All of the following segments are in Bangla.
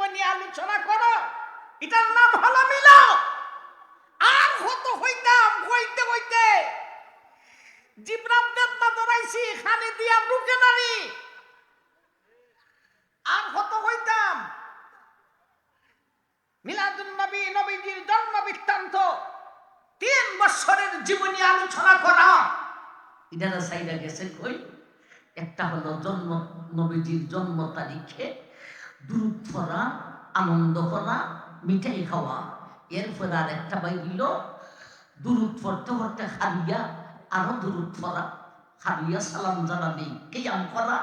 জীবনী আলোচনা করো, এটার নাম হলো মিলাদ। আর হইতে হইতে জিবরান বেদনা ধরাইছি, খালি দিয়া ঢুকে নানি। আর হইতাম মিলাদুন নবী, নবীজির জন্ম বৃত্তান্ত 3 বছরের জীবনী আলোচনা করা। ইদারা সাইডা গেছে কই? একটা হলো নবীজির জন্ম তারিখে দুরূদ পড়া, আনন্দ করা, মিঠাই খাওয়া। এরপর আর একটা বাইল দুরূদ পড়তে পড়তে হারিয়া আরো দুরূদ পড়া, হারিয়া সালাম জানাবি কিয়াম করা।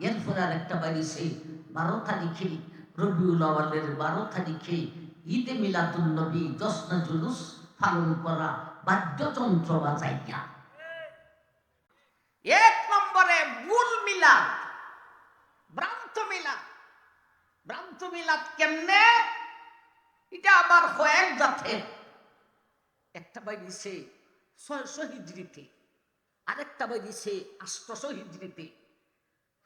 এরপর আর একটা বাইছে 12 তারিখে রবিউল আউয়ালের 12 তারিখে ঈদে মিলাদুন নবী জশ্ন জুলুস পালন করা, বাদ্যযন্ত্র বাজাইয়া। 1 নম্বরে ভুল মিলাদ, ভ্রান্ত মিলাদ। ভ্রান্ত মিলাদ কেমনে? এটা আবার কয়েক জাতের। একটা বাইছে 600 হিজরিতে, আরেকটা বাইছে 800 হিজরিতে।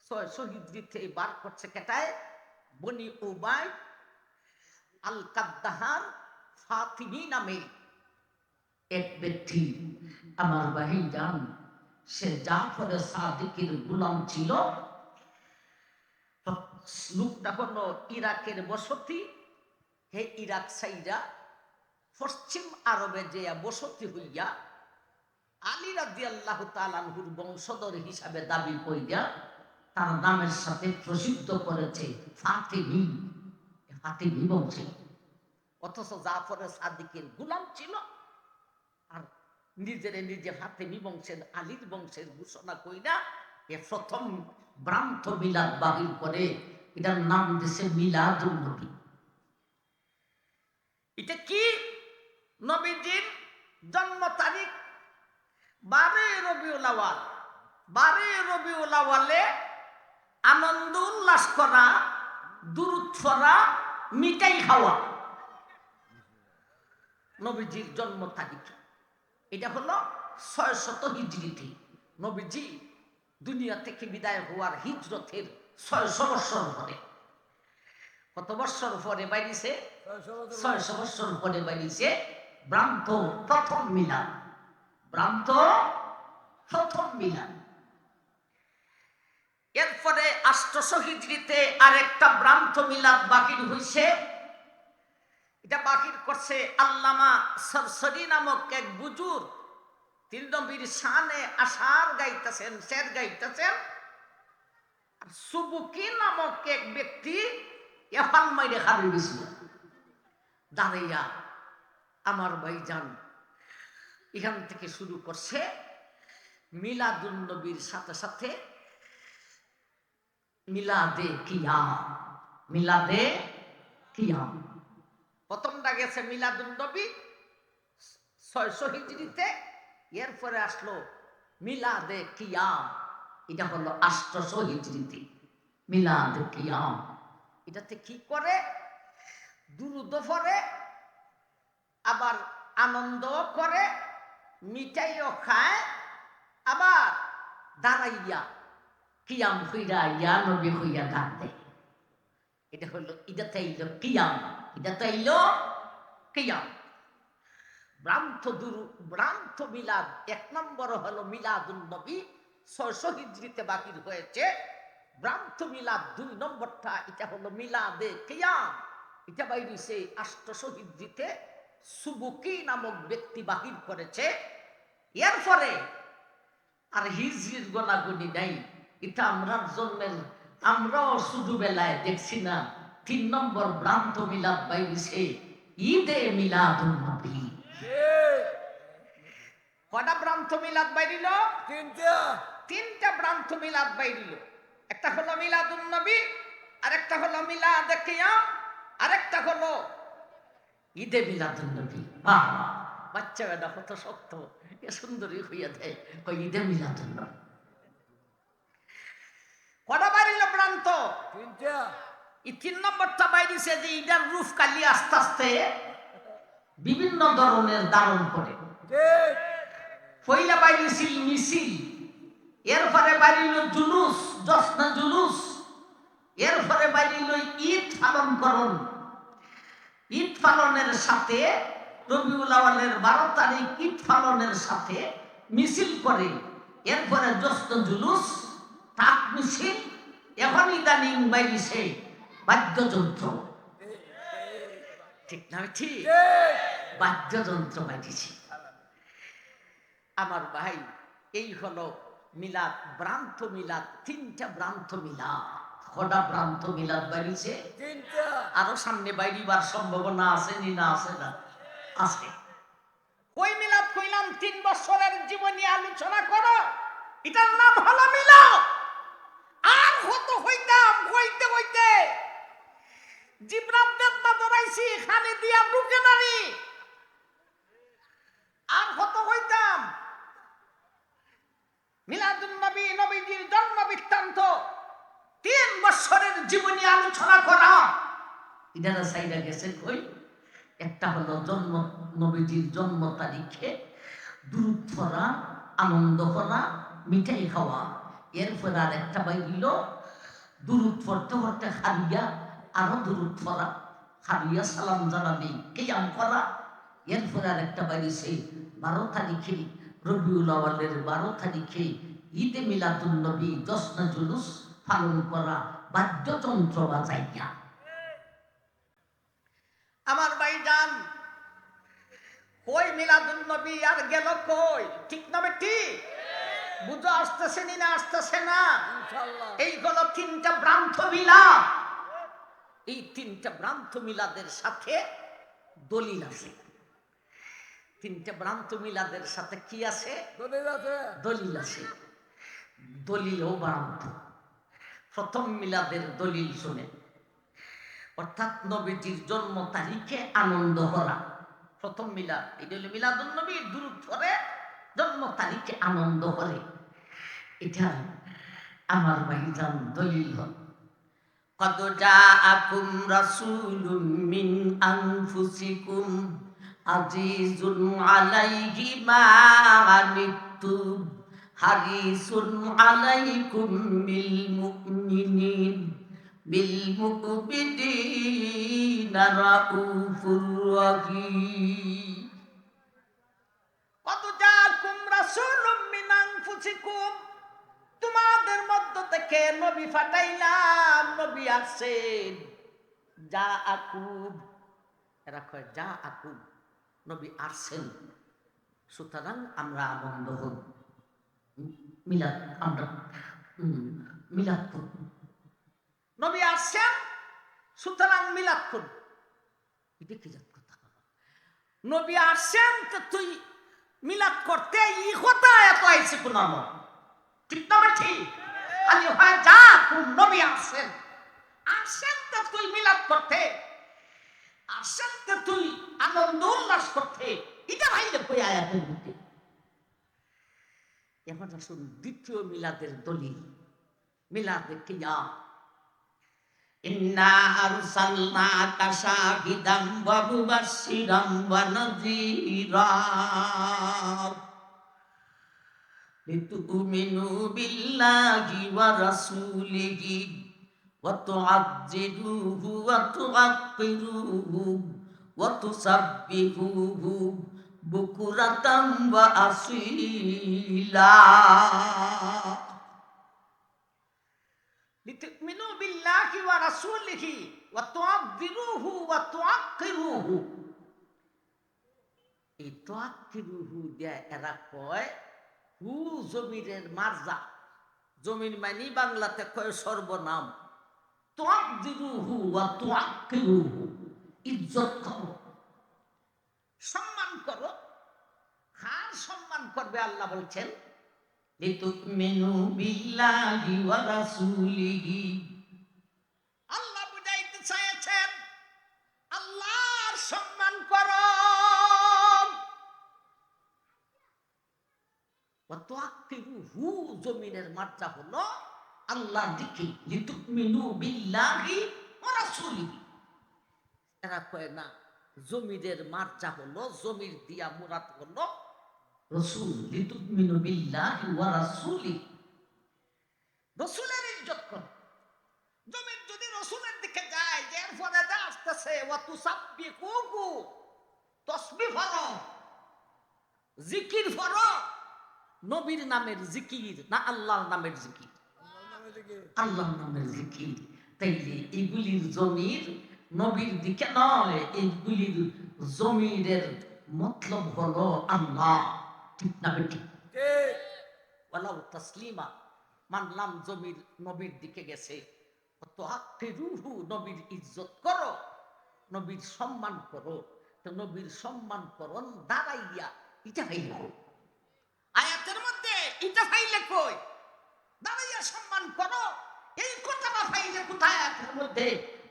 600 হিজরিতে বার করছে কেটায়? বনি উবাই আল কাদ্দাহার ফাতিমি নামে এক ব্যক্তি। আমার ভাইজান, সে জাফর সাদিকের গোলাম ছিল। লোকটা হলো ইরাকের বসতি। হে ইরাক সাইরা পশ্চিম আরবে যে বসতি হইয়া আলী রাদিয়াল্লাহু তাআলা আনহুর বংশধর হিসাবে দাবি কইরা তার নামের সাথে প্রসিদ্ধ করেছে ফাতিমি, ফাতিমি বংশ। অথচ জাফর সাদিকের গোলাম ছিল, আর নিজে ফাতিমি বংশের, আলীর বংশের ঘোষণা কইরা এ প্রথম ভ্রান্ত মিলাদ বাহির করে। এটার নাম দিয়েছে মিলাদুন নবী। এটা কি? নবীজির জন্ম তারিখ 12 রবিউল আউয়াল। 12 রবিউল আউয়ালে আনন্দ উল্লাস করা, দুরূদ পড়া, মিঠাই খাওয়া নবীজির জন্ম তারিখ। এটা হলো 600 হিজরিতে। নবীজি দুনিয়া থেকে বিদায় হওয়ার হিজরতের 600 বছর পরে। কত বছর পরে বাইরিছে? 600 বছর পরে বাইরিছে ভ্রান্ত প্রথম মিলাদ। ভ্রান্ত প্রথম মিলাদ। এরপরে 800 হিজরিতে আরেকটা ভ্রান্ত মিলাদ বাকির হইছে। এটা বাকির করছে আল্লামা সরসরি নামক এক বুজুর্গ। তিন নবীর শানে আশার গাইতেছেন, শের গাইতেছেন। আর সুবুকি নামক এক ব্যক্তি এফাল মাইরে খাবে গেছিল দাঁড়াইয়া। আমার ভাইজান এখান থেকে শুরু করছে মিলাদুন নবীর সাথে সাথে মিলাদে কিয়াম। মিলাদে কিয়াম প্রথমটা গেছে মিলাদুন নবী 600 হিজরিতে। এরপরে আসলো মিলাদে কিয়াম, এটা হলো 800 হিজরিতে। মিলাদে কিয়াম এটাতে কি করে? দুরূদ পড়ে, আবার আনন্দ করে, মিঠাইও খায়, আবার দাঁড়াইয়া কিয়াম হইরা ইয়া নবী হইয়া ডাক দেয়। এটা হলো, এটাতে আইলো কিয়াম, এটাতে আইলো কিয়াম। ভ্রান্ত মিলাদ 1 নম্বর হলো মিলাদুন নবী 600 হিজরিতে বাকির হয়েছে। ভ্রান্ত মিলাদ 2 নম্বরটা, এটা হলো মিলাদে কিয়াম। এটা বাইরিছে 800 হিজরিতে সুবুকি নামক ব্যক্তি বাহির করেছে। এরপরে আর হিজরির গোনাগুনি নাই। এটা আমরার জন্মের, আমরাও শুধু বেলায় দেখছি না। 3 নম্বর ভ্রান্ত মিলাদ বাইরিছে ঈদে মিলাদুন নবী। কয়টা ভ্রান্ত মিলাদ বাইরিল? 3টা ভ্রান্ত মিলাদ বাইরিল। একটা হলো মিলাদুন নবী, আরেকটা হলো মিলাদে কিয়াম, আরেকটা হলো ঈদে মিলাদুন নবী। বাচ্চা বেটা কত শক্ত, এ সুন্দরী হইয়া দেয় কই ঈদে মিলাদুন নবী। কটা বাইরিল ভ্রান্ত? 3টা। এই 3 নম্বরটা বাইরিছে যে ঈদের রূপ কালি আস্তে আস্তে বিভিন্ন ধরনের ধারণ করে। পয়লা বাইরিছিল মিছিল, এরপরে বাইরিল জুলুস, জশ্ন জুলুস, এরপরে বাইরে লই ঈদ পালন করুন। ঈদ পালনের সাথে রবিউল আউয়ালের 12 তারিখ ঈদ পালনের সাথে মিছিল করে, এরপরে জশ্ন জুলুস, টাক মিছিল, এখন ইদানিং বাইরিছে বাদ্যযন্ত্র। ঠিক না? ঠিক, বাদ্যযন্ত্র বাজিছে। আমার ভাই, এই হলো মিলাদ, ভ্রান্ত মিলাদ। 3টা ভ্রান্ত মিলাদ। কটা ভ্রান্ত মিলাদ বাড়িছে? 3টা। আরো সামনে বাইরিবার সম্ভাবনা আছে নি? না আছে? না আছে। ওই মিলাদ কইলাম 3 বছরের জীবনী আলোচনা করো, এটার নাম হলো মিলাদ। আর হতো হইতাম হইতে হইতে জিব্রাত বেদনা দরাইছি, খানে দিয়া ঢুকে নারি। আর হতো হইতাম মিলাদুন নবী, নবীজির জন্ম বৃত্তান্ত 3 বছরের জীবনী আলোচনা করা। ইনারা সাইডা গেছে কই? একটা হলো জন্ম, নবীজির জন্ম তারিখে দুরূদ পড়া, আনন্দ করা, মিঠাই খাওয়া। এরপর আর একটা বাইরিল দুরূদ পড়তে পড়তে হারিয়া, আরো দুরূদ পড়া, হারিয়া সালাম জানাবি, কিয়াম করা। এরপর আর একটা বাইরিছে 12 তারিখে রবিউল আউয়ালের 12 তারিখে ঈদে মিলাদুন নবী, জশ্ন জুলুস পালন করা, বাদ্যযন্ত্র বাজাইয়া। আমার ভাইজান, কই মিলাদুন নবী আর গেল কই? ঠিক না ঠিক? বুঝো আসতেছে নি? না আসতেছে না? এই হলো 3টা ভ্রান্ত মিলাদ। এই 3টা ভ্রান্ত মিলাদের সাথে দলিল আছে। 3টা ভ্রান্ত মিলাদের সাথে কি আছে? দলিল আছে। দলিল আছে। দলিলও ভ্রান্ত। প্রথম মিলাদের দলিল শুনে, অর্থাৎ নবীজির জন্ম তারিখে আনন্দ করা। প্রথম মিলাদ, এটা হলো মিলাদুন নবী, দুরূদ পড়ে জন্ম তারিখে আনন্দ করে। এটা আমার ভাইজান দলিল হল। কদ জাআকুম রাসূলুম মিন আনফুসিকুম আজিজুন আলাইহি মা আনিতুম হারিসুন আলাইকুম বিল মুমিনিন বিল মুমিনিনা রাউফুর রাহিম। কদ জাআকুম রাসূলুম মিন আনফুসিকুম, তোমাদের মধ্য থেকে নবী পাঠাইলাম, নবী আসছেন। জাআকুম, এরা কয় জাআকুম, নবী আসছেন, সুতরাং আমরা আনন্দ হব, মিলাদ, আমরা মিলাদ করব। নবী আসছেন, সুতরাং মিলাদ করব। এটা কি জাত কথা? নবী আসছেন তো তুই মিলাদ করতে ই কথা এত আইছে কোন আমল? ঠিক না ঠিক? খালি হয় যা কোন নবী আসছেন, আসছেন তো তুই মিলাদ করতে, আসছেন তো তুই আনন্দ উল্লাস করতে। এটা ভাইলে কই আয়াতের মধ্যে। এখন আসুন দ্বিতীয় মিলাদের দলিল, মিলাদে কিয়াম। ইন্না আরসালনাকা শাহিদাম ওয়া মুবাশশিরাম ওয়া নাযীরা লিতুমিনু বিল্লাহি ওয়া রাসূলিহি ওয়া তুআজ্জিরুহু ওয়া তুআক্কিরুহু ওয়া তুসাব্বিহুহু বুকুরাতাম ওয়া আসীলা। লিতুমিনু বিল্লাহি ওয়া রাসূলিহি ওয়া তুআজ্জিরুহু ওয়া তুআক্কিরুহু। এই তুআক্কিরুহু দিয়া এরা কয় হু জমিরের মারজা। জমির মানি বাংলাতে কয় সর্বনাম। তুআজ্জিরুহু ওয়া তুআক্কিরুহু, ইজ্জত করো, সম্মান করো। কার সম্মান করবে? আল্লাহ বলছেন লিতুমিনু বিল্লাহি ওয়া রাসূলিহি। আল্লাহ বুঝাইতে চাইছেন আল্লাহর সম্মান করো। ওয়া তুআক্কিরুহু, জমিনের মাত্রা হলো আল্লাহর দিকে। লিতুমিনু বিল্লাহি ওয়া রাসূলিহি। এরা কয় না, জমিরের মার্জা হলো, জমির দিয়া মুরাদ হলো রাসূল। লিতুমিনু বিল্লাহি ওয়া রাসূলিহি, রাসূলের ইজ্জত করো। জমির রাসূলের দিকে যায়, যে এরপরে আসতেছে ওয়া তুসাব্বিহুহু, তাসবিহ পড়ো, জিকির পড়ো। নবীর নামের জিকির না আল্লাহর নামের জিকির? আল্লাহর নামের জিকির। তাইলে এগুলির জমির নবীর দিকে নয়, এইগুলির জমিরের মতলব হলো আল্লাহ। ঠিক না বেটি? ওয়ালাউ তাসলিমা, মানলাম জমির নবীর দিকে গেছে। তো আকিরুহু, নবীর ইজ্জত করো, নবীর সম্মান করো। তো নবীর সম্মান করন দাঁড়াইয়া, এটা ভাইলে আয়াতের মধ্যে এটা ভাইলে কই? দাঁড়াইয়া সম্মান করো, এই কথাটা ভাইলে কোথায় আয়াতের মধ্যে?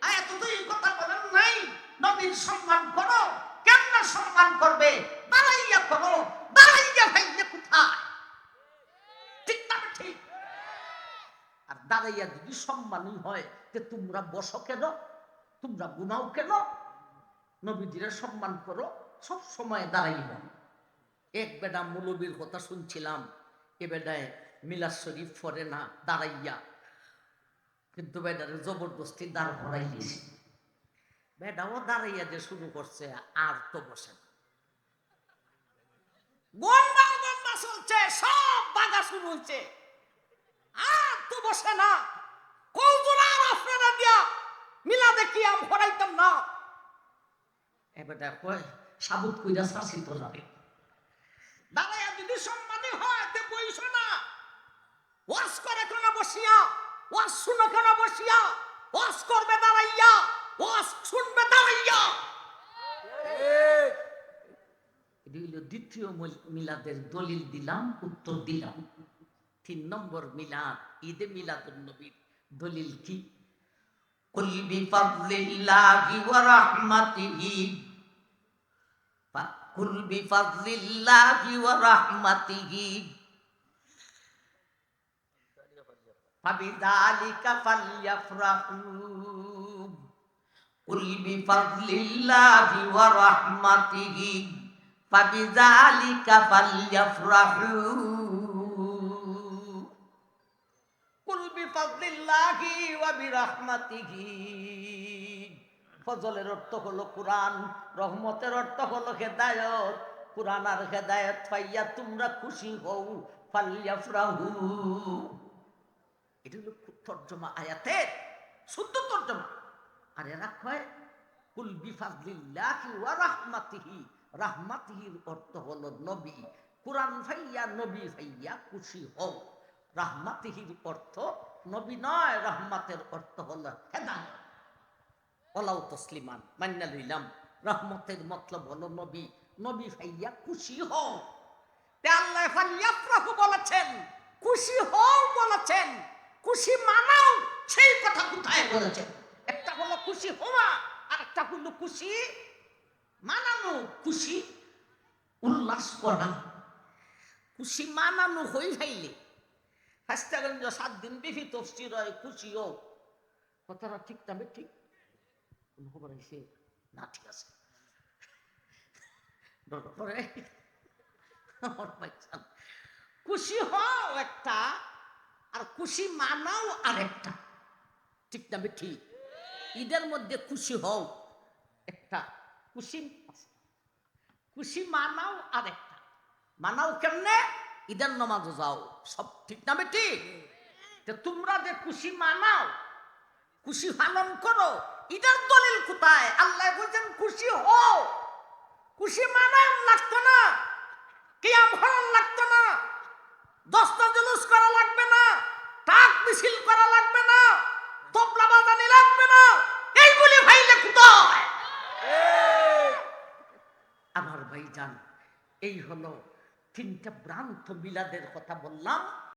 আয়াত তো এই কথা বলেন নাই নবীর সম্মান করো। কেমন সম্মান করবে? দাঁড়াইয়া করো। দাঁড়াইয়া ভাইলে কোথায়? ঠিক না ঠিক? আর দাঁড়াইয়া যদি সম্মানই হয়, যে তোমরা বসো কেন, তোমরা গুনাও কেন? নবীজিরা সম্মান করো, সব সময় দাঁড়াইব। এক বেটা মৌলবীর কথা শুনছিলাম, এ বেটায় মিলাদ শরীফ পড়ে না দাঁড়াইয়া, কিন্তু বেটারে জবরদস্তি দাঁড় করাই দিয়েছে। বেটাও দাঁড়াইয়া যে শুরু করছে, আর তো বসে না। গন্ডা গন্ডা চলছে, সব বাগা শুরু হয়েছে, আর তো বসে না। কৌজন আর আপনারা দিয়া মিলাদে কি আম করাইতাম না। এবারে কয় সাবুত কইরা শাসি তো যাবে। দাঁড়াইয়া যদি সম্মানী হয় তে বইছো না। ওয়াজ করে কেন বসিয়া? ওয়াজ শুনো কেন বসিয়া? ওয়াজ করবে দাঁড়াইয়া, ওয়াজ শুনবে দাঁড়াইয়া। দ্বিতীয় মিলাদের দলিল দিলাম, উত্তর দিলাম। 3 নম্বর মিলাদ, ঈদে মিলাদুন নবীর দলিল কি? কুল বিফাযলিল্লাহি ওয়া রাহমাতিহি, কুল বিফাযলিল্লাহি ওয়া রাহমাতিহি ফাবিযালিকা ফালইফরাহু। কুল বিফাযলিল্লাহি ওয়া রাহমাতিহি ফাবিযালিকা ফালইফরাহু। কুল বিফাযলিল্লাহি ওয়া বিরাহমাতিহি, ফজলের অর্থ হলো কোরআন, রহমতের অর্থ হলো হেদায়েত। কোরআন আর হেদায়েত পাইয়া তোমরা খুশি হও, ফালইফরাহু। এটা হলো তর্জমা আয়াতের শুদ্ধ তর্জমা। আর এরা কয় কুল বিফাযলিল্লাহি ওয়া রাহমাতিহি, রাহমাতিহির অর্থ হলো নবী। কোরআন ভাইয়া নবী ভাইয়া খুশি হও। রাহমাতিহির অর্থ নবী নয়, রহমতের অর্থ হলো হেদায়েত। ওলাউ তসলিমান, মান্না লইলাম। রহমতের মতলব হলো নবী, নবী ভাইয়া খুশি হও। তে আল্লাহ ফালইফরাহু বলেছেন, খুশি হও বলেছেন, খুশি মানাও সেই কথা কোথায় বলেছেন? একটা হলো খুশি হওয়া, আর একটা হলো খুশি মানানো। খুশি উল্লাস করা, খুশি মানানো হই ভাইলে হাসতাগঞ্জ 7 দিন বিফি তফসির হয়, খুশি হোক। কথাটা ঠিক তবে ঠিক খবর এসে না, ঠিক আছে। খুশি হও একটা, আর খুশি মানাও আর একটা। ঠিক তবে ঠিক। ঈদের মধ্যে খুশি হও একটা, খুশি খুশি মানাও আর একটা। মানাও কেমনে? ঈদের নামাজও যাও, সব ঠিক না বেটি? তোমরা যে খুশি মানাও, খুশি পালন করো, ঈদের দলিল কোথায়? আল্লাহ বলছেন খুশি হও। খুশি মানাও লাগতো না, কিয়াম করা লাগতো না, 10টা জুলুস করা লাগবে না, টাক মিছিল করা লাগবে না, তবলা বাজানি লাগবে না। এইগুলি ভাইলে কোথায়? আমার ভাইজান, এই হলো 3টা ভ্রান্ত মিলাদের কথা বললাম।